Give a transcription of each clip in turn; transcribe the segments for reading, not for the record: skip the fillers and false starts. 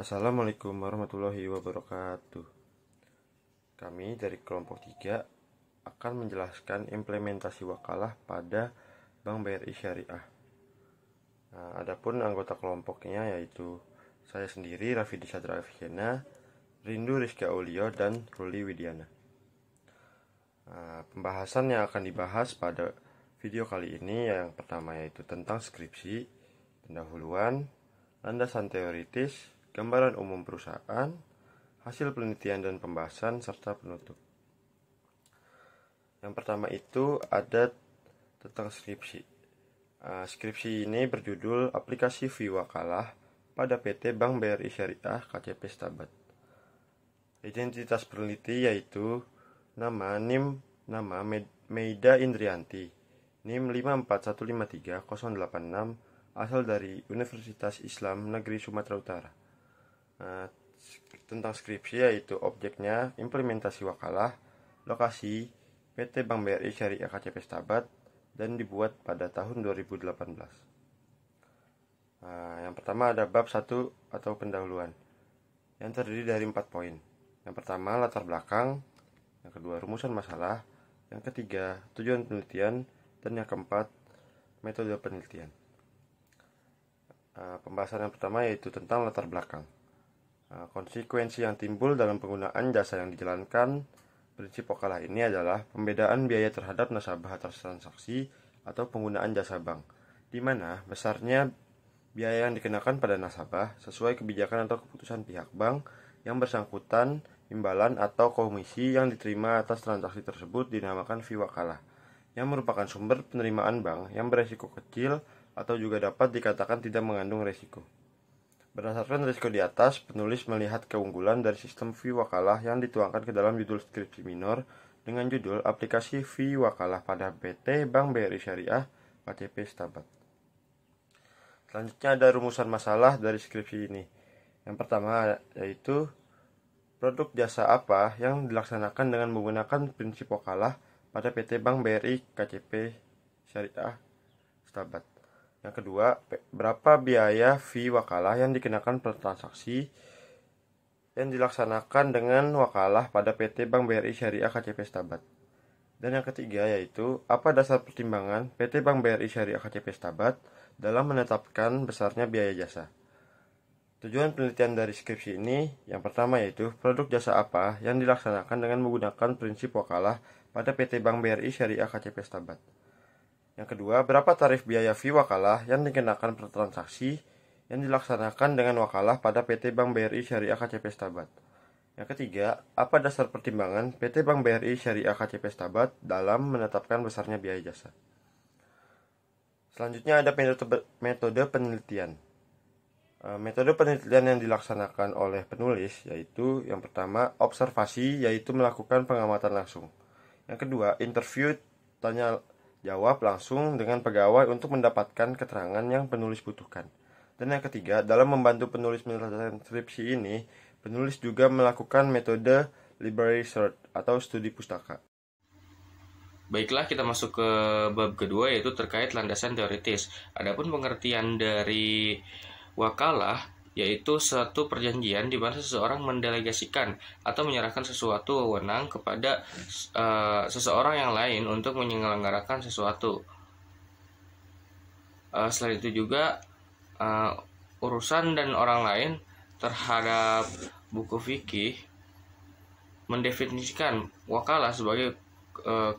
Assalamualaikum warahmatullahi wabarakatuh. Kami dari kelompok 3 akan menjelaskan implementasi wakalah pada Bank BRI Syariah. Adapun anggota kelompoknya yaitu saya sendiri, Rafidi Sadra Afiena, Rindu Rizky Aulio, dan Ruli Widiana. Pembahasan yang akan dibahas pada video kali ini yang pertama yaitu tentang skripsi, pendahuluan, landasan teoritis, gambaran umum perusahaan, hasil penelitian dan pembahasan, serta penutup. Yang pertama itu ada tentang skripsi. Skripsi ini berjudul Aplikasi Fee Wakalah pada PT Bank BRI Syariah KCP Stabat. Identitas peneliti yaitu nama Meida Indrianti, NIM 54153-086, asal dari Universitas Islam Negeri Sumatera Utara. Tentang skripsi yaitu objeknya implementasi wakalah, lokasi PT Bank BRI Syariah KCP Stabat, dan dibuat pada tahun 2018. Yang pertama ada bab 1 atau pendahuluan yang terdiri dari 4 poin. Yang pertama latar belakang, yang kedua rumusan masalah, yang ketiga tujuan penelitian, dan yang keempat metode penelitian. Pembahasan yang pertama yaitu tentang latar belakang. Konsekuensi yang timbul dalam penggunaan jasa yang dijalankan prinsip wakalah ini adalah pembedaan biaya terhadap nasabah atas transaksi atau penggunaan jasa bank, di mana besarnya biaya yang dikenakan pada nasabah sesuai kebijakan atau keputusan pihak bank yang bersangkutan, imbalan atau komisi yang diterima atas transaksi tersebut dinamakan fee wakalah, yang merupakan sumber penerimaan bank yang beresiko kecil atau juga dapat dikatakan tidak mengandung resiko. Berdasarkan risiko di atas, penulis melihat keunggulan dari sistem fee wakalah yang dituangkan ke dalam judul skripsi minor dengan judul Aplikasi Fee Wakalah pada PT Bank BRI Syariah KCP Stabat. Selanjutnya ada rumusan masalah dari skripsi ini. Yang pertama yaitu produk jasa apa yang dilaksanakan dengan menggunakan prinsip wakalah pada PT Bank BRI KCP Syariah Stabat. Yang kedua, berapa biaya fee wakalah yang dikenakan per transaksi yang dilaksanakan dengan wakalah pada PT Bank BRI Syariah KCP Stabat. Dan yang ketiga yaitu, apa dasar pertimbangan PT Bank BRI Syariah KCP Stabat dalam menetapkan besarnya biaya jasa. Tujuan penelitian dari skripsi ini, yang pertama yaitu, produk jasa apa yang dilaksanakan dengan menggunakan prinsip wakalah pada PT Bank BRI Syariah KCP Stabat. Yang kedua, berapa tarif biaya fee wakalah yang dikenakan per transaksi yang dilaksanakan dengan wakalah pada PT Bank BRI Syariah KCP Stabat. Yang ketiga, apa dasar pertimbangan PT Bank BRI Syariah KCP Stabat dalam menetapkan besarnya biaya jasa. Selanjutnya ada metode penelitian. Metode penelitian yang dilaksanakan oleh penulis yaitu yang pertama, observasi, yaitu melakukan pengamatan langsung. Yang kedua, interview, tanya jawab langsung dengan pegawai untuk mendapatkan keterangan yang penulis butuhkan. Dan yang ketiga, dalam membantu penulis menyelesaikan skripsi ini, penulis juga melakukan metode library search atau studi pustaka. Baiklah, kita masuk ke bab kedua yaitu terkait landasan teoritis. Adapun pengertian dari wakalah yaitu suatu perjanjian di mana seseorang mendelegasikan atau menyerahkan sesuatu wewenang kepada seseorang yang lain untuk menyelenggarakan sesuatu. Selain itu juga urusan dan orang lain terhadap buku fikih mendefinisikan wakalah sebagai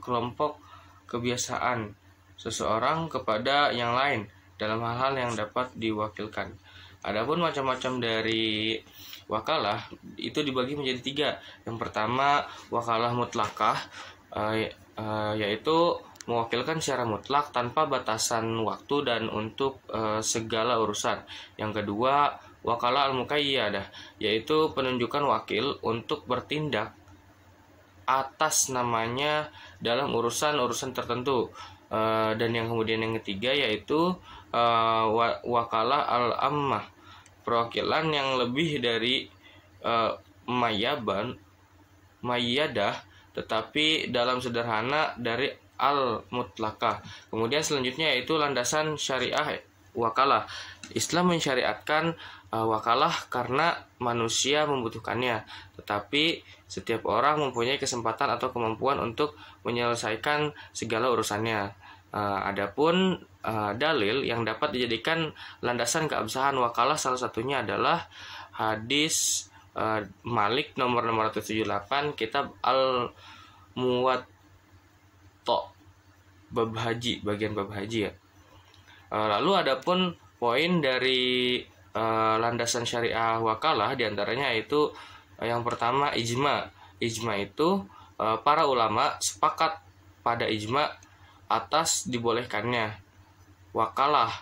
kelompok kebiasaan seseorang kepada yang lain dalam hal-hal yang dapat diwakilkan. Adapun macam-macam dari wakalah itu dibagi menjadi 3. Yang pertama, wakalah mutlakah, yaitu mewakilkan secara mutlak tanpa batasan waktu dan untuk segala urusan. Yang kedua, wakalah al-muqayyadah, yaitu penunjukan wakil untuk bertindak atas namanya dalam urusan-urusan tertentu. Dan yang kemudian yang ketiga yaitu wakalah al-ammah, perwakilan yang lebih dari mayyadah, tetapi dalam sederhana dari al-mutlakah. Kemudian selanjutnya yaitu landasan syariah wakalah. Islam mensyariatkan wakalah karena manusia membutuhkannya, tetapi setiap orang mempunyai kesempatan atau kemampuan untuk menyelesaikan segala urusannya. Adapun dalil yang dapat dijadikan landasan keabsahan wakalah salah satunya adalah hadis Malik nomor 678 kitab Al-Muwatta bab haji, bagian bab haji ya. Lalu adapun poin dari landasan syariah wakalah diantaranya yaitu yang pertama ijma. Ijma itu para ulama sepakat pada ijma atas dibolehkannya wakalah.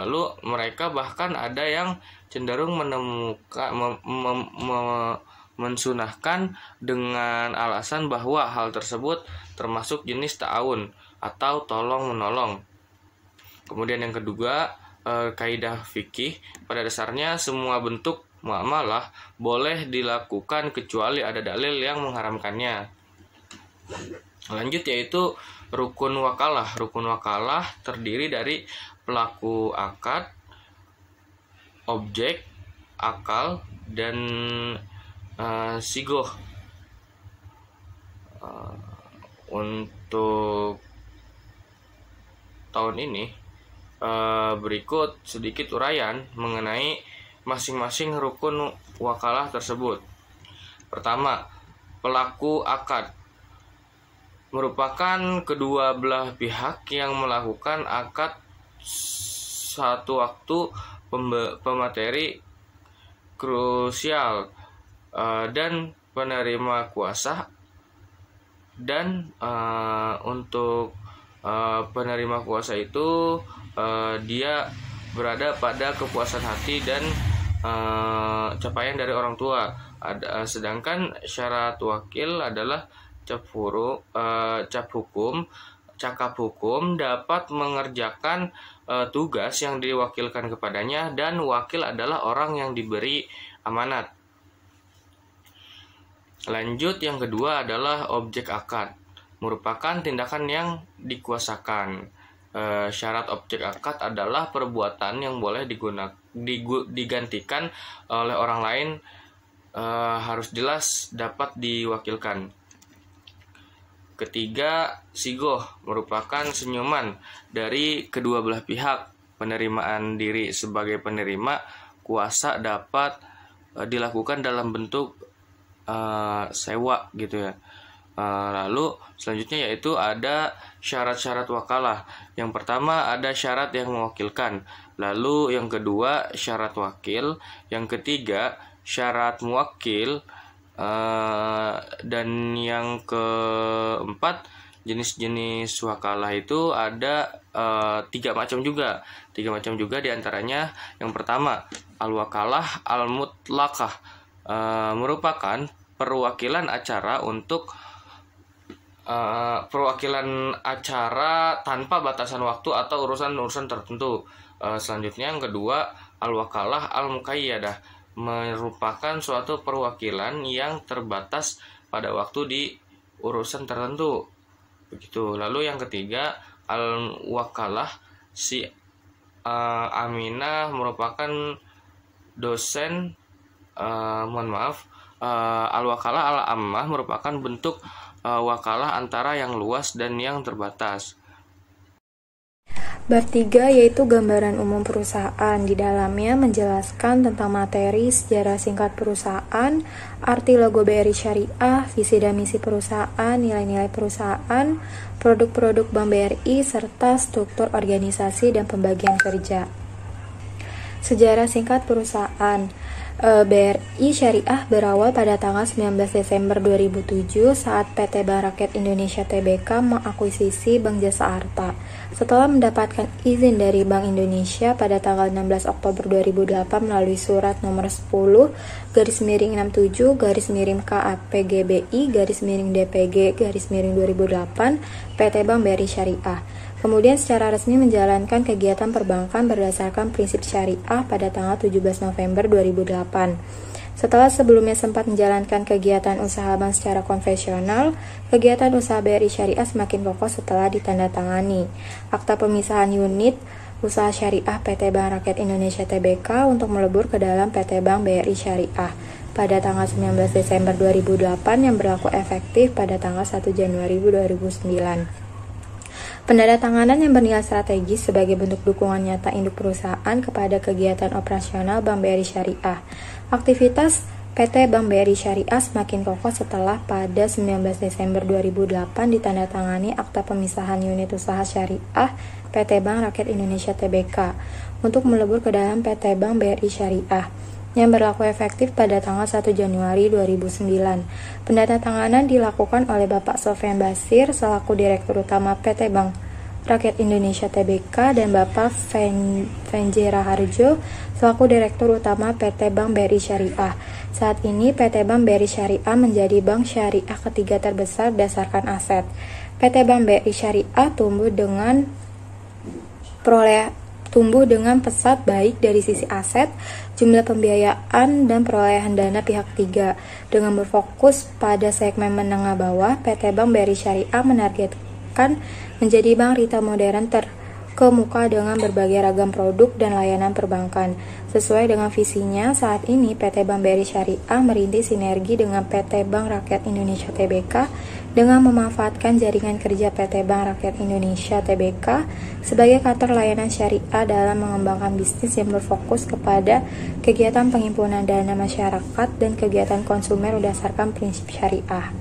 Lalu mereka bahkan ada yang cenderung menemukan mensunahkan dengan alasan bahwa hal tersebut termasuk jenis ta'awun atau tolong menolong. Kemudian yang kedua, kaidah fikih, pada dasarnya semua bentuk muamalah boleh dilakukan kecuali ada dalil yang mengharamkannya. Lanjut yaitu rukun wakalah. Rukun wakalah terdiri dari pelaku akad, objek, akal, dan sigoh. Untuk tahun ini berikut sedikit uraian mengenai masing-masing rukun wakalah tersebut. Pertama, pelaku akad merupakan kedua belah pihak yang melakukan akad satu waktu pemateri krusial dan penerima kuasa. Dan untuk penerima kuasa itu dia berada pada kepuasan hati dan capaian dari orang tua. Sedangkan syarat wakil adalah cakap hukum dapat mengerjakan tugas yang diwakilkan kepadanya, dan wakil adalah orang yang diberi amanat. Lanjut, yang kedua adalah objek akad, merupakan tindakan yang dikuasakan. Syarat objek akad adalah perbuatan yang boleh digantikan oleh orang lain, harus jelas dapat diwakilkan. Ketiga, sigoh merupakan senyuman dari kedua belah pihak. Penerimaan diri sebagai penerima kuasa dapat dilakukan dalam bentuk sewa gitu ya. Lalu selanjutnya yaitu ada syarat-syarat wakalah. Yang pertama ada syarat yang mewakilkan. Lalu yang kedua syarat wakil. Yang ketiga syarat muwakil. Dan yang keempat jenis-jenis wakalah itu ada tiga macam juga diantaranya. Yang pertama al-wakalah al-mutlaqah, merupakan perwakilan acara tanpa batasan waktu atau urusan-urusan tertentu. Selanjutnya yang kedua al-wakalah al-muqayyadah, merupakan suatu perwakilan yang terbatas pada waktu di urusan tertentu. Begitu. Lalu yang ketiga al-wakalah si Aminah merupakan dosen. Al-wakalah al-ammah merupakan bentuk wakalah antara yang luas dan yang terbatas. Bab 3 yaitu gambaran umum perusahaan. Di dalamnya menjelaskan tentang materi, sejarah singkat perusahaan, arti logo BRI Syariah, visi dan misi perusahaan, nilai-nilai perusahaan, produk-produk Bank BRI, serta struktur organisasi dan pembagian kerja. Sejarah singkat perusahaan. BRI Syariah berawal pada tanggal 19 Desember 2007 saat PT Bank Rakyat Indonesia Tbk mengakuisisi Bank Jasa Arta. Setelah mendapatkan izin dari Bank Indonesia pada tanggal 16 Oktober 2008 melalui surat nomor 10-67-KAPGBI-DPG-2008 PT Bank BRI Syariah. Kemudian secara resmi menjalankan kegiatan perbankan berdasarkan prinsip syariah pada tanggal 17 November 2008. Setelah sebelumnya sempat menjalankan kegiatan usaha bank secara konvensional, kegiatan usaha BRI Syariah semakin kokoh setelah ditandatangani Akta Pemisahan Unit usaha syariah PT Bank Rakyat Indonesia Tbk untuk melebur ke dalam PT Bank BRI Syariah pada tanggal 19 Desember 2008 yang berlaku efektif pada tanggal 1 Januari 2009. Penandatanganan yang bernilai strategis sebagai bentuk dukungan nyata induk perusahaan kepada kegiatan operasional Bank BRI Syariah. Aktivitas PT Bank BRI Syariah semakin kokoh setelah pada 19 Desember 2008 ditandatangani Akta Pemisahan Unit Usaha Syariah PT Bank Rakyat Indonesia Tbk untuk melebur ke dalam PT Bank BRI Syariah yang berlaku efektif pada tanggal 1 Januari 2009. Penandatanganan dilakukan oleh Bapak Sofyan Basir selaku Direktur Utama PT Bank Rakyat Indonesia Tbk dan Bapak Venje Raharjo selaku Direktur Utama PT Bank BRI Syariah. Saat ini PT Bank BRI Syariah menjadi bank syariah ketiga terbesar berdasarkan aset. PT Bank BRI Syariah tumbuh dengan pesat baik dari sisi aset, jumlah pembiayaan, dan perolehan dana pihak ketiga. Dengan berfokus pada segmen menengah bawah, PT Bank BRI Syariah menargetkan menjadi bank retail modern terkemuka dengan berbagai ragam produk dan layanan perbankan. Sesuai dengan visinya, saat ini PT Bank BRI Syariah merintis sinergi dengan PT Bank Rakyat Indonesia Tbk dengan memanfaatkan jaringan kerja PT Bank Rakyat Indonesia Tbk sebagai kantor layanan syariah dalam mengembangkan bisnis yang berfokus kepada kegiatan penghimpunan dana masyarakat dan kegiatan konsumer berdasarkan prinsip syariah.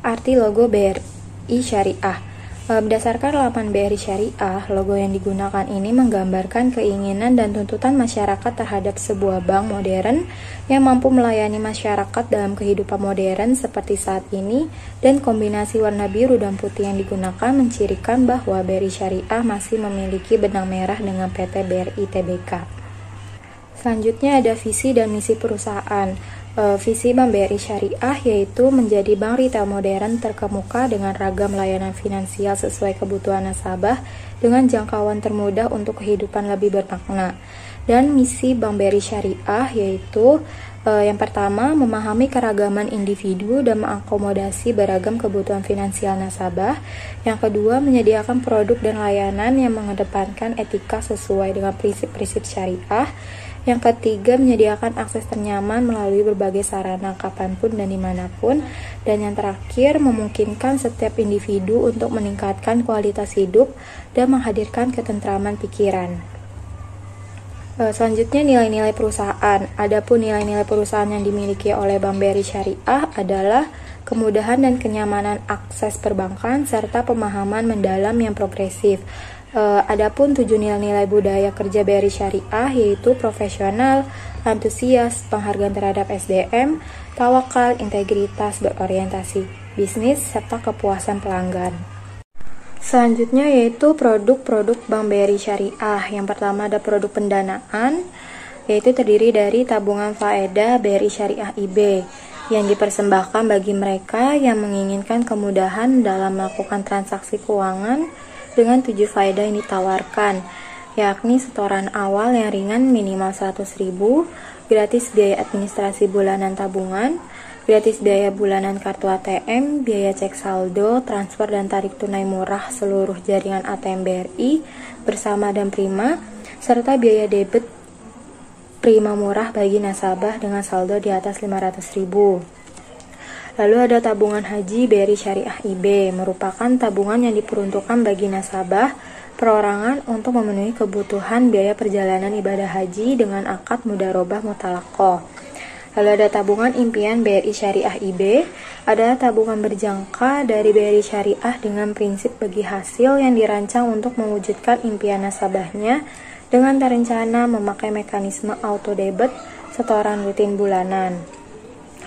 Arti logo BRI Syariah. Berdasarkan laman BRI Syariah, logo yang digunakan ini menggambarkan keinginan dan tuntutan masyarakat terhadap sebuah bank modern yang mampu melayani masyarakat dalam kehidupan modern seperti saat ini, dan kombinasi warna biru dan putih yang digunakan mencirikan bahwa BRI Syariah masih memiliki benang merah dengan PT BRI Tbk. Selanjutnya ada visi dan misi perusahaan. Visi Bank BRI Syariah yaitu menjadi bank retail modern terkemuka dengan ragam layanan finansial sesuai kebutuhan nasabah dengan jangkauan termudah untuk kehidupan lebih bermakna. Dan misi Bank BRI Syariah yaitu yang pertama, memahami keragaman individu dan mengakomodasi beragam kebutuhan finansial nasabah. Yang kedua, menyediakan produk dan layanan yang mengedepankan etika sesuai dengan prinsip-prinsip syariah. Yang ketiga, menyediakan akses ternyaman melalui berbagai sarana kapanpun dan dimanapun. Dan yang terakhir, memungkinkan setiap individu untuk meningkatkan kualitas hidup dan menghadirkan ketentraman pikiran. Selanjutnya, nilai-nilai perusahaan. Adapun nilai-nilai perusahaan yang dimiliki oleh Bank BRI Syariah adalah kemudahan dan kenyamanan akses perbankan serta pemahaman mendalam yang progresif. Adapun 7 nilai-nilai budaya kerja BRI Syariah yaitu profesional, antusias, penghargaan terhadap SDM, tawakal, integritas, berorientasi bisnis, serta kepuasan pelanggan. Selanjutnya yaitu produk-produk Bank BRI Syariah. Yang pertama ada produk pendanaan, yaitu terdiri dari tabungan faedah BRI Syariah IB yang dipersembahkan bagi mereka yang menginginkan kemudahan dalam melakukan transaksi keuangan dengan 7 faedah yang ditawarkan, yakni setoran awal yang ringan minimal 100.000, gratis biaya administrasi bulanan tabungan, gratis biaya bulanan kartu ATM, biaya cek saldo, transfer dan tarik tunai murah seluruh jaringan ATM BRI bersama dan prima, serta biaya debit prima murah bagi nasabah dengan saldo di atas 500.000. Lalu ada tabungan haji BRI Syariah IB, merupakan tabungan yang diperuntukkan bagi nasabah perorangan untuk memenuhi kebutuhan biaya perjalanan ibadah haji dengan akad mudharabah mutalaqah. Lalu ada tabungan impian BRI Syariah IB, adalah tabungan berjangka dari BRI Syariah dengan prinsip bagi hasil yang dirancang untuk mewujudkan impian nasabahnya dengan terencana memakai mekanisme auto debit setoran rutin bulanan.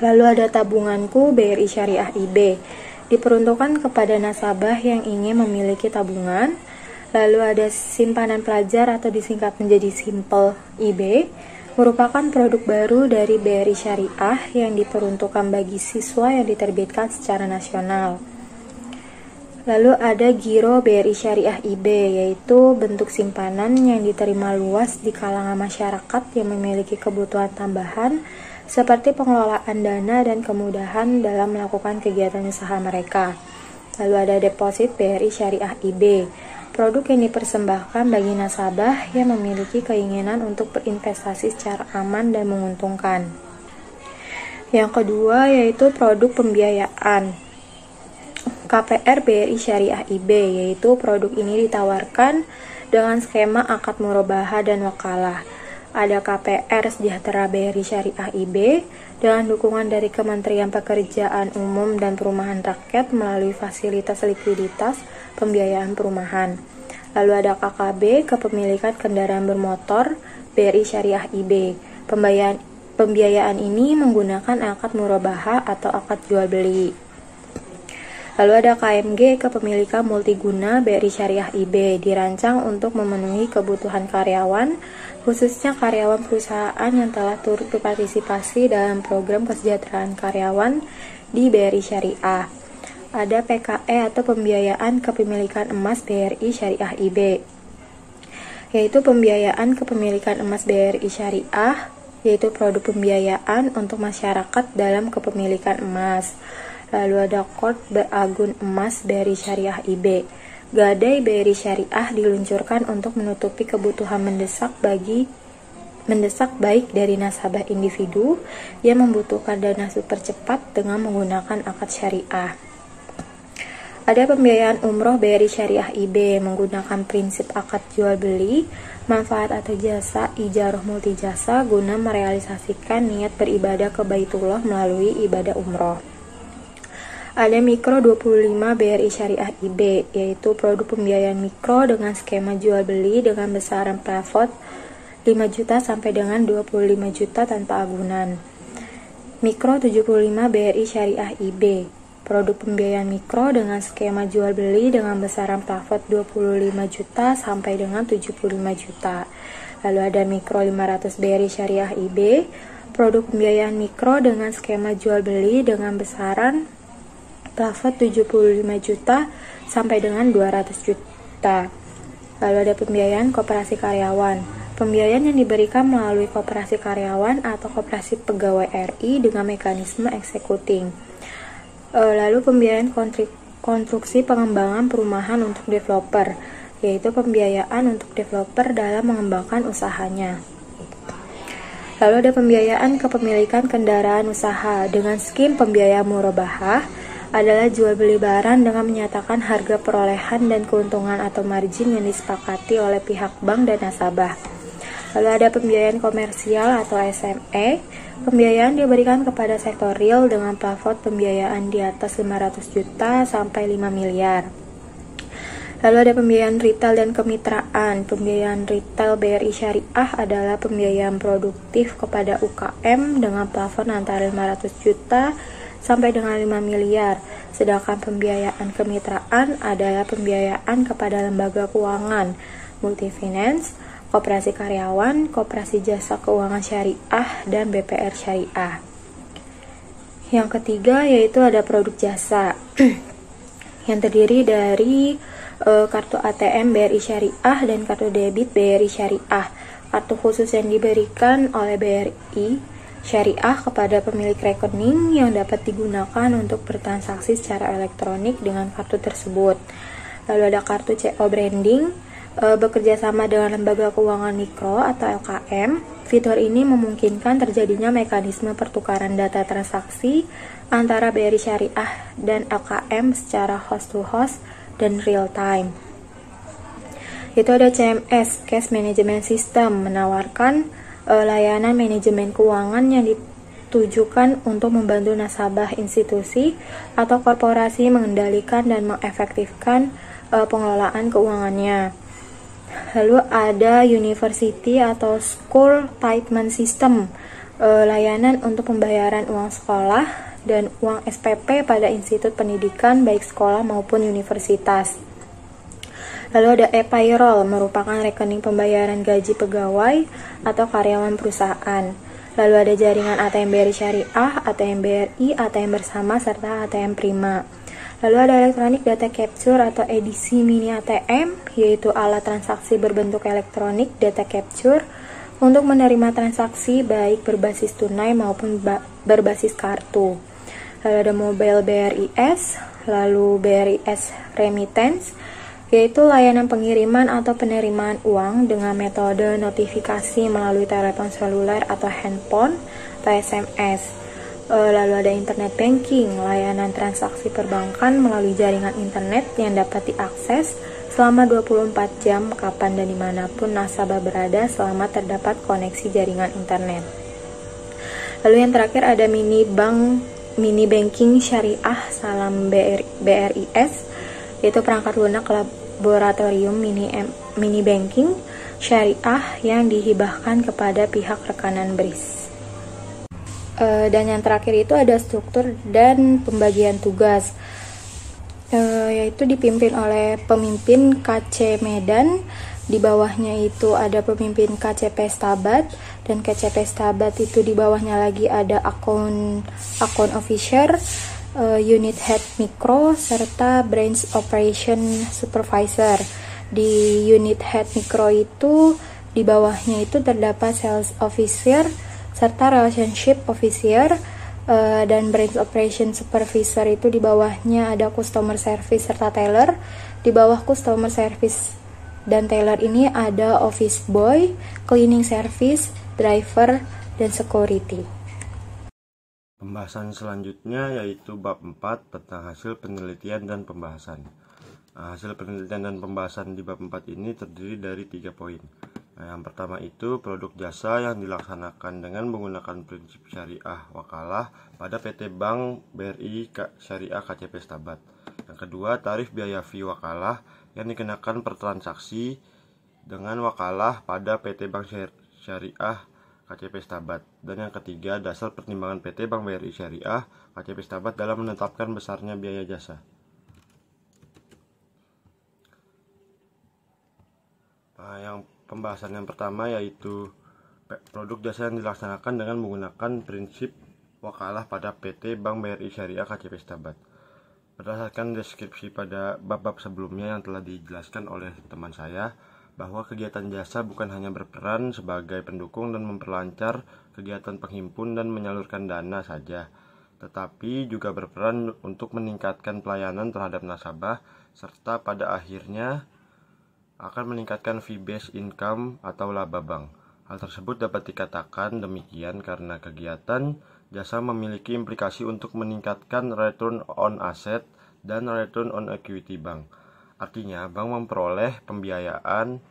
Lalu ada tabunganku BRI Syariah IB, diperuntukkan kepada nasabah yang ingin memiliki tabungan. Lalu ada simpanan pelajar atau disingkat menjadi Simple IB, merupakan produk baru dari BRI Syariah yang diperuntukkan bagi siswa yang diterbitkan secara nasional. Lalu ada Giro BRI Syariah IB, yaitu bentuk simpanan yang diterima luas di kalangan masyarakat yang memiliki kebutuhan tambahan seperti pengelolaan dana dan kemudahan dalam melakukan kegiatan usaha mereka. Lalu ada deposit BRI Syariah IB, produk yang dipersembahkan bagi nasabah yang memiliki keinginan untuk berinvestasi secara aman dan menguntungkan. Yang kedua yaitu produk pembiayaan. KPR BRI Syariah IB, yaitu produk ini ditawarkan dengan skema akad murabahah dan wakalah. Ada KPR Sejahtera BRI Syariah IB dengan dukungan dari Kementerian Pekerjaan Umum dan Perumahan Rakyat melalui fasilitas likuiditas pembiayaan perumahan. Lalu ada KKB Kepemilikan Kendaraan Bermotor BRI Syariah IB. Pembiayaan ini menggunakan akad murabahah atau akad jual beli. Lalu ada KMG Kepemilikan Multiguna BRI Syariah IB, dirancang untuk memenuhi kebutuhan karyawan, khususnya karyawan perusahaan yang telah turut berpartisipasi dalam program kesejahteraan karyawan di BRI Syariah. Ada PKE atau Pembiayaan Kepemilikan Emas BRI Syariah IB, yaitu pembiayaan kepemilikan emas BRI Syariah, yaitu produk pembiayaan untuk masyarakat dalam kepemilikan emas. Lalu ada Kort Beragun Emas BRI Syariah IB. Gadai BRI Syariah diluncurkan untuk menutupi kebutuhan mendesak baik dari nasabah individu yang membutuhkan dana super cepat dengan menggunakan akad syariah. Ada pembiayaan umroh BRI Syariah IB menggunakan prinsip akad jual beli, manfaat atau jasa ijarah multijasa guna merealisasikan niat beribadah ke Baitullah melalui ibadah umroh. Ada Mikro 25 BRI Syariah IB, yaitu produk pembiayaan mikro dengan skema jual beli dengan besaran plafon 5 juta sampai dengan 25 juta tanpa agunan. Mikro 75 BRI Syariah IB, produk pembiayaan mikro dengan skema jual beli dengan besaran plafon 25 juta sampai dengan 75 juta. Lalu ada Mikro 500 BRI Syariah IB, produk pembiayaan mikro dengan skema jual beli dengan besaran plafon 75 juta sampai dengan 200 juta. Lalu ada pembiayaan koperasi karyawan. Pembiayaan yang diberikan melalui koperasi karyawan atau koperasi pegawai RI dengan mekanisme executing. Lalu pembiayaan konstruksi pengembangan perumahan untuk developer, yaitu pembiayaan untuk developer dalam mengembangkan usahanya. Lalu ada pembiayaan kepemilikan kendaraan usaha dengan skim pembiayaan murabahah, adalah jual beli barang dengan menyatakan harga perolehan dan keuntungan atau margin yang disepakati oleh pihak bank dan nasabah. Lalu ada pembiayaan komersial atau SME. Pembiayaan diberikan kepada sektor real dengan plafon pembiayaan di atas 500 juta sampai 5 miliar. Lalu ada pembiayaan retail dan kemitraan. Pembiayaan retail BRI Syariah adalah pembiayaan produktif kepada UKM dengan plafon antara 500 juta sampai dengan 5 miliar. Sedangkan pembiayaan kemitraan adalah pembiayaan kepada lembaga keuangan, multifinance, koperasi karyawan, koperasi jasa keuangan syariah, dan BPR syariah. Yang ketiga yaitu ada produk jasa yang terdiri dari kartu ATM BRI Syariah dan kartu debit BRI Syariah. Kartu khusus yang diberikan oleh BRI Syariah kepada pemilik rekening yang dapat digunakan untuk bertransaksi secara elektronik dengan kartu tersebut. Lalu ada kartu CO branding, bekerja sama dengan lembaga keuangan mikro atau LKM. Fitur ini memungkinkan terjadinya mekanisme pertukaran data transaksi antara BRI Syariah dan LKM secara host to host dan real time. Itu ada CMS, Cash Management System, menawarkan layanan manajemen keuangan yang ditujukan untuk membantu nasabah institusi atau korporasi mengendalikan dan mengefektifkan pengelolaan keuangannya. Lalu ada University atau School Payment System, layanan untuk pembayaran uang sekolah dan uang SPP pada institut pendidikan baik sekolah maupun universitas. Lalu ada e-payroll, merupakan rekening pembayaran gaji pegawai atau karyawan perusahaan. Lalu ada jaringan ATM BRI Syariah, ATM BRI, ATM bersama, serta ATM Prima. Lalu ada electronic data capture atau edisi mini ATM, yaitu alat transaksi berbentuk elektronik data capture untuk menerima transaksi baik berbasis tunai maupun berbasis kartu. Lalu ada mobile BRIS, lalu BRIS Remittance, yaitu layanan pengiriman atau penerimaan uang dengan metode notifikasi melalui telepon seluler atau handphone atau SMS. Lalu ada internet banking, layanan transaksi perbankan melalui jaringan internet yang dapat diakses selama 24 jam kapan dan dimanapun nasabah berada selama terdapat koneksi jaringan internet. Lalu yang terakhir ada mini banking syariah Salam BRIS, yaitu perangkat lunak laboratorium mini banking syariah yang dihibahkan kepada pihak rekanan BRIS. Dan yang terakhir itu ada struktur dan pembagian tugas, yaitu dipimpin oleh pemimpin KC Medan. Di bawahnya itu ada pemimpin KCP Stabat, dan KCP Stabat itu di bawahnya lagi ada account officer, unit head mikro, serta branch operation supervisor. Di unit head mikro itu di bawahnya itu terdapat sales officer serta relationship officer, dan branch operation supervisor itu di bawahnya ada customer service serta teller. Di bawah customer service dan teller ini ada office boy, cleaning service, driver, dan security. Pembahasan selanjutnya yaitu bab 4 tentang hasil penelitian dan pembahasan. Hasil penelitian dan pembahasan di bab 4 ini terdiri dari 3 poin. Yang pertama itu produk jasa yang dilaksanakan dengan menggunakan prinsip syariah wakalah pada PT Bank BRI Syariah KCP Stabat. Yang kedua, tarif biaya fee wakalah yang dikenakan per transaksi dengan wakalah pada PT Bank Syariah KCP Stabat. Dan yang ketiga, dasar pertimbangan PT Bank BRI Syariah KCP Stabat dalam menetapkan besarnya biaya jasa. Yang pembahasan yang pertama yaitu produk jasa yang dilaksanakan dengan menggunakan prinsip wakalah pada PT Bank BRI Syariah KCP Stabat. Berdasarkan deskripsi pada bab-bab sebelumnya yang telah dijelaskan oleh teman saya, bahwa kegiatan jasa bukan hanya berperan sebagai pendukung dan memperlancar kegiatan penghimpun dan menyalurkan dana saja, tetapi juga berperan untuk meningkatkan pelayanan terhadap nasabah, serta pada akhirnya akan meningkatkan fee-based income atau laba bank. Hal tersebut dapat dikatakan demikian karena kegiatan jasa memiliki implikasi untuk meningkatkan return on asset dan return on equity bank. Artinya, bank memperoleh pembiayaan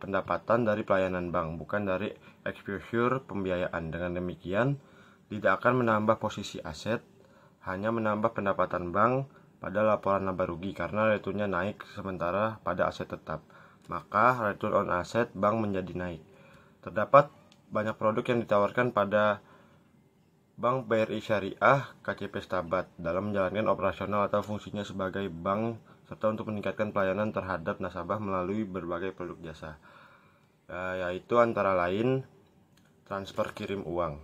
pendapatan dari pelayanan bank, bukan dari exposure pembiayaan. Dengan demikian, tidak akan menambah posisi aset, hanya menambah pendapatan bank pada laporan laba rugi karena returnnya naik sementara pada aset tetap. Maka return on asset bank menjadi naik. Terdapat banyak produk yang ditawarkan pada Bank BRI Syariah KCP Stabat dalam menjalankan operasional atau fungsinya sebagai bank serta untuk meningkatkan pelayanan terhadap nasabah melalui berbagai produk jasa, yaitu antara lain transfer kirim uang.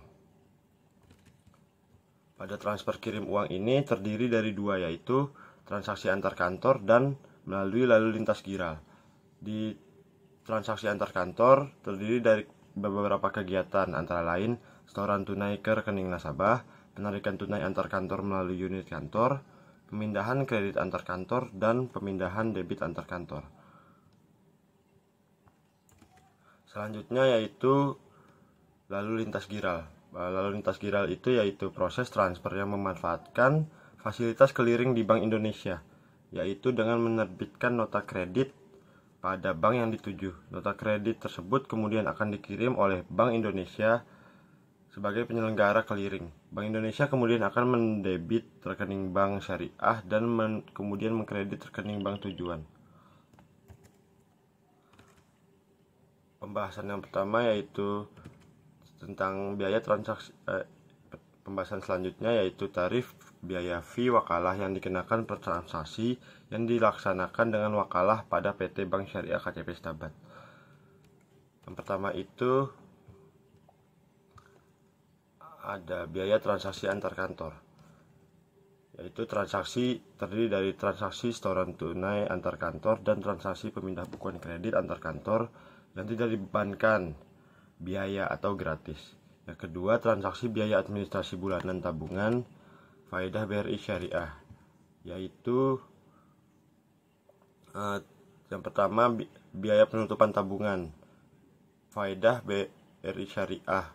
Pada transfer kirim uang ini terdiri dari dua, yaitu transaksi antar kantor dan melalui lalu lintas giral. Di transaksi antar kantor terdiri dari beberapa kegiatan, antara lain setoran tunai ke rekening nasabah, penarikan tunai antar kantor melalui unit kantor, pemindahan kredit antar kantor, dan pemindahan debit antar kantor. Selanjutnya yaitu lalu lintas giral. Lalu lintas giral itu yaitu proses transfer yang memanfaatkan fasilitas clearing di Bank Indonesia, yaitu dengan menerbitkan nota kredit pada bank yang dituju. Nota kredit tersebut kemudian akan dikirim oleh Bank Indonesia sebagai penyelenggara clearing. Bank Indonesia kemudian akan mendebit rekening bank syariah dan kemudian mengkredit rekening bank tujuan. Pembahasan yang pertama yaitu tentang biaya transaksi. Pembahasan selanjutnya yaitu tarif biaya fee wakalah yang dikenakan per transaksi yang dilaksanakan dengan wakalah pada PT Bank Syariah KCP Stabat. Yang pertama itu ada biaya transaksi antar kantor, yaitu transaksi terdiri dari transaksi setoran tunai antar kantor dan transaksi pemindah bukuan kredit antar kantor yang tidak dibebankan biaya atau gratis. Yang kedua, transaksi biaya administrasi bulanan tabungan faedah BRI Syariah, yaitu Yang pertama, biaya penutupan tabungan faedah BRI Syariah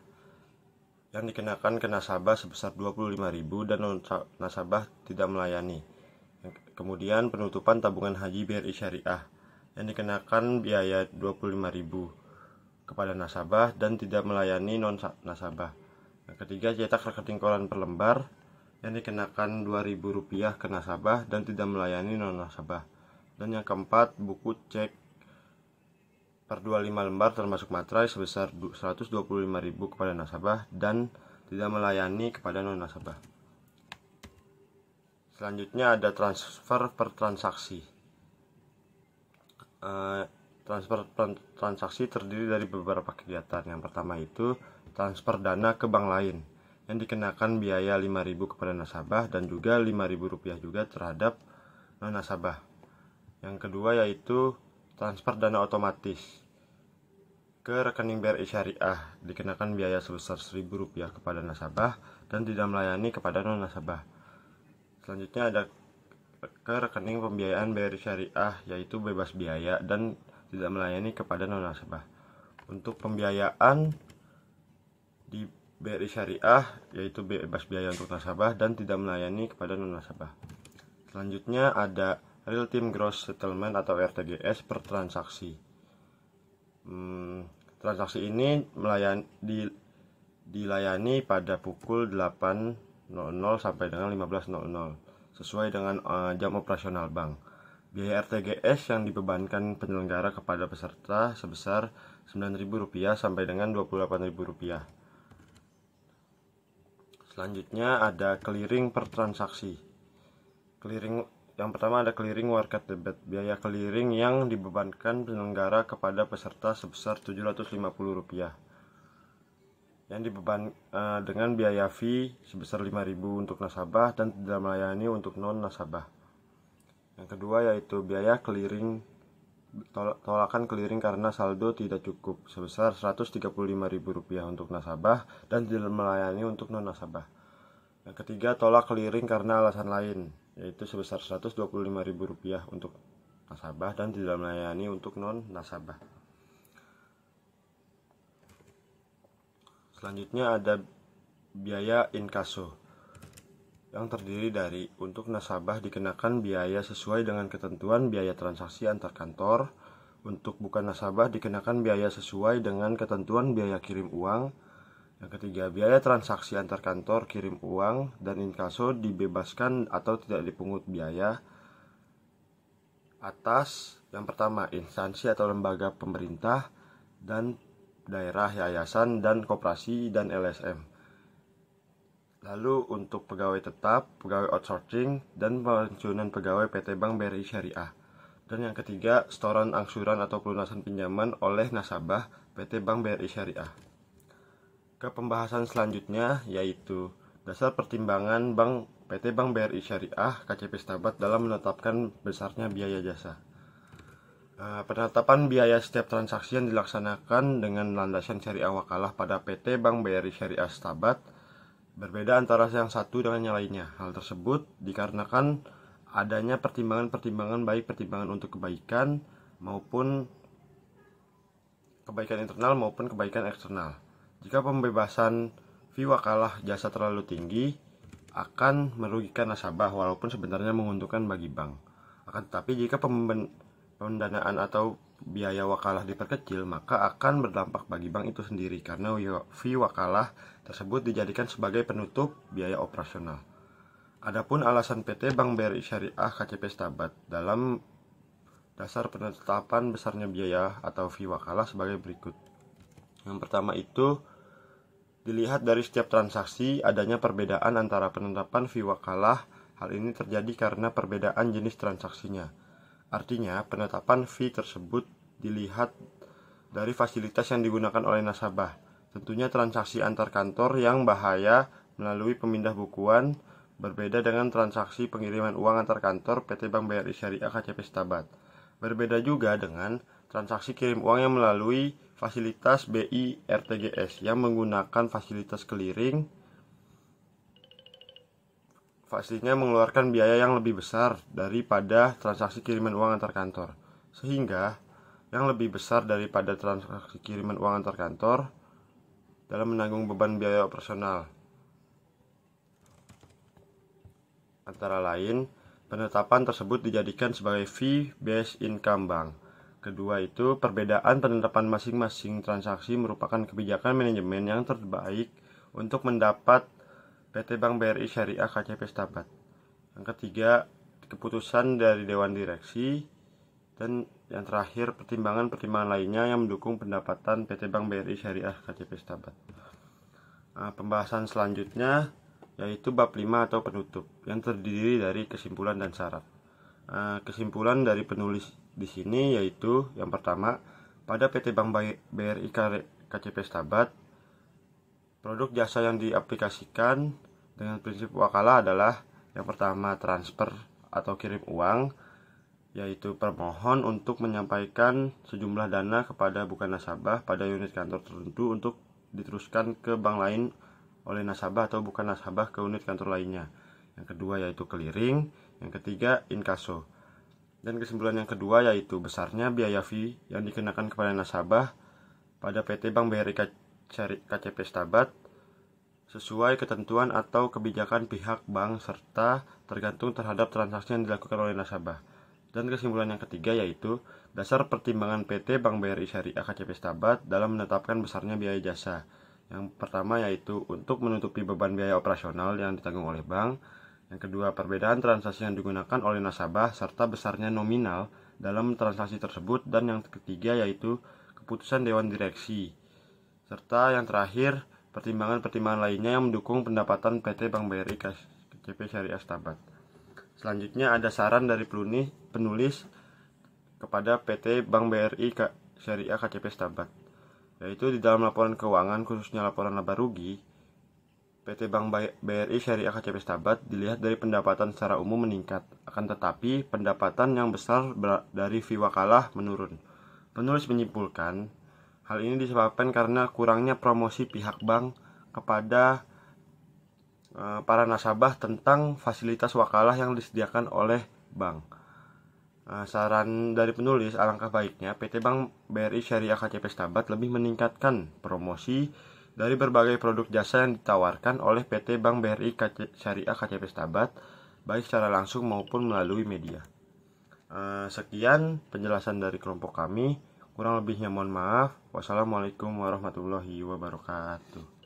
yang dikenakan ke nasabah sebesar 25.000 dan nasabah tidak melayani. Kemudian penutupan tabungan haji BRI Syariah yang dikenakan biaya 25.000 kepada nasabah dan tidak melayani non-nasabah. Yang ketiga, cetak rekening koran per lembar yang dikenakan Rp2.000 ke nasabah dan tidak melayani non-nasabah. Dan yang keempat, buku cek per 25 lembar termasuk materai sebesar Rp125.000 kepada nasabah dan tidak melayani kepada non-nasabah. Selanjutnya ada transfer per transaksi. Transfer transaksi terdiri dari beberapa kegiatan. Yang pertama itu transfer dana ke bank lain yang dikenakan biaya Rp5.000 kepada nasabah dan juga Rp5.000 juga terhadap non-nasabah. Yang kedua yaitu transfer dana otomatis ke rekening BRI Syariah dikenakan biaya sebesar Rp1.000 kepada nasabah dan tidak melayani kepada non-nasabah. Selanjutnya ada ke rekening pembiayaan BRI Syariah yaitu bebas biaya dan tidak melayani kepada non-nasabah. Untuk pembiayaan di BRI Syariah yaitu bebas biaya untuk nasabah dan tidak melayani kepada non-nasabah. Selanjutnya ada Real Time Gross Settlement atau RTGS per transaksi. Transaksi ini dilayani pada pukul 8.00 sampai dengan 15.00 sesuai dengan jam operasional bank. Biaya RTGS yang dibebankan penyelenggara kepada peserta sebesar Rp9.000 sampai dengan Rp28.000. Selanjutnya ada clearing per transaksi. Yang pertama ada clearing market debit. Biaya clearing yang dibebankan penyelenggara kepada peserta sebesar Rp750 yang dibeban dengan biaya fee sebesar Rp5.000 untuk nasabah dan tidak melayani untuk non-nasabah. Yang kedua yaitu biaya clearing tolakan clearing karena saldo tidak cukup sebesar Rp135.000 untuk nasabah dan tidak melayani untuk non-nasabah. Yang ketiga, tolak clearing karena alasan lain yaitu sebesar Rp125.000 untuk nasabah dan tidak melayani untuk non-nasabah. Selanjutnya ada biaya inkaso yang terdiri dari untuk nasabah dikenakan biaya sesuai dengan ketentuan biaya transaksi antar kantor, untuk bukan nasabah dikenakan biaya sesuai dengan ketentuan biaya kirim uang. Yang ketiga, biaya transaksi antar kantor kirim uang dan inkaso dibebaskan atau tidak dipungut biaya atas yang pertama instansi atau lembaga pemerintah dan daerah, yayasan dan koperasi dan LSM. Lalu untuk pegawai tetap, pegawai outsourcing dan pensiunan pegawai PT Bank BRI Syariah. Dan yang ketiga, setoran angsuran atau pelunasan pinjaman oleh nasabah PT Bank BRI Syariah. Ke pembahasan selanjutnya yaitu dasar pertimbangan PT Bank BRI Syariah KCP Stabat dalam menetapkan besarnya biaya jasa. Penetapan biaya setiap transaksi yang dilaksanakan dengan landasan syariah wakalah pada PT Bank BRI Syariah Stabat berbeda antara yang satu dengan yang lainnya. Hal tersebut dikarenakan adanya pertimbangan-pertimbangan baik pertimbangan untuk kebaikan maupun kebaikan internal maupun kebaikan eksternal. Jika pembebasan fee wakalah jasa terlalu tinggi akan merugikan nasabah walaupun sebenarnya menguntungkan bagi bank. Akan tetapi jika pendanaan atau biaya wakalah diperkecil, maka akan berdampak bagi bank itu sendiri karena fee wakalah tersebut dijadikan sebagai penutup biaya operasional. Adapun alasan PT Bank BRI Syariah KCP Stabat dalam dasar penetapan besarnya biaya atau fee wakalah sebagai berikut. Yang pertama itu dilihat dari setiap transaksi adanya perbedaan antara penetapan fee wakalah. Hal ini terjadi karena perbedaan jenis transaksinya. Artinya, penetapan fee tersebut dilihat dari fasilitas yang digunakan oleh nasabah. Tentunya transaksi antar kantor yang bahaya melalui pemindah bukuan berbeda dengan transaksi pengiriman uang antar kantor PT Bank BRI Syariah KCP Stabat. Berbeda juga dengan transaksi kirim uang yang melalui fasilitas BI RTGS yang menggunakan fasilitas clearing pastinya mengeluarkan biaya yang lebih besar daripada transaksi kiriman uang antar kantor. Sehingga yang lebih besar daripada transaksi kiriman uang antar kantor dalam menanggung beban biaya operasional. Antara lain, penetapan tersebut dijadikan sebagai fee-based income bank. Kedua itu, perbedaan penetapan masing-masing transaksi merupakan kebijakan manajemen yang terbaik untuk mendapat PT Bank BRI Syariah KCP Stabat. Yang ketiga, keputusan dari Dewan Direksi. Dan yang terakhir, pertimbangan-pertimbangan lainnya yang mendukung pendapatan PT Bank BRI Syariah KCP Stabat. Pembahasan selanjutnya yaitu bab 5 atau penutup yang terdiri dari kesimpulan dan syarat. Kesimpulan dari penulis di sini yaitu yang pertama, pada PT Bank BRI KCP Stabat, produk jasa yang diaplikasikan dengan prinsip wakalah adalah yang pertama transfer atau kirim uang, yaitu permohon untuk menyampaikan sejumlah dana kepada bukan nasabah pada unit kantor tertentu untuk diteruskan ke bank lain oleh nasabah atau bukan nasabah ke unit kantor lainnya. Yang kedua yaitu clearing, yang ketiga inkaso. Dan kesimpulan yang kedua yaitu besarnya biaya fee yang dikenakan kepada nasabah pada PT Bank BRI KCP Stabat sesuai ketentuan atau kebijakan pihak bank serta tergantung terhadap transaksi yang dilakukan oleh nasabah. Dan kesimpulan yang ketiga yaitu dasar pertimbangan PT Bank BRI Syariah KCP Stabat dalam menetapkan besarnya biaya jasa. Yang pertama yaitu untuk menutupi beban biaya operasional yang ditanggung oleh bank. Yang kedua, perbedaan transaksi yang digunakan oleh nasabah serta besarnya nominal dalam transaksi tersebut. Dan yang ketiga yaitu keputusan Dewan Direksi. Serta yang terakhir, pertimbangan-pertimbangan lainnya yang mendukung pendapatan PT Bank BRI KCP Syariah Stabat. Selanjutnya ada saran dari penulis kepada PT Bank BRI Syariah KCP Stabat, yaitu di dalam laporan keuangan khususnya laporan laba rugi, PT Bank BRI Syariah KCP Stabat dilihat dari pendapatan secara umum meningkat, akan tetapi pendapatan yang besar dari fee wakalah menurun. Penulis menyimpulkan hal ini disebabkan karena kurangnya promosi pihak bank kepada para nasabah tentang fasilitas wakalah yang disediakan oleh bank. Saran dari penulis, alangkah baiknya PT Bank BRI Syariah KCP Stabat lebih meningkatkan promosi dari berbagai produk jasa yang ditawarkan oleh PT Bank BRI Syariah KCP Stabat, baik secara langsung maupun melalui media. Sekian penjelasan dari kelompok kami. Kurang lebihnya mohon maaf. Wassalamualaikum warahmatullahi wabarakatuh.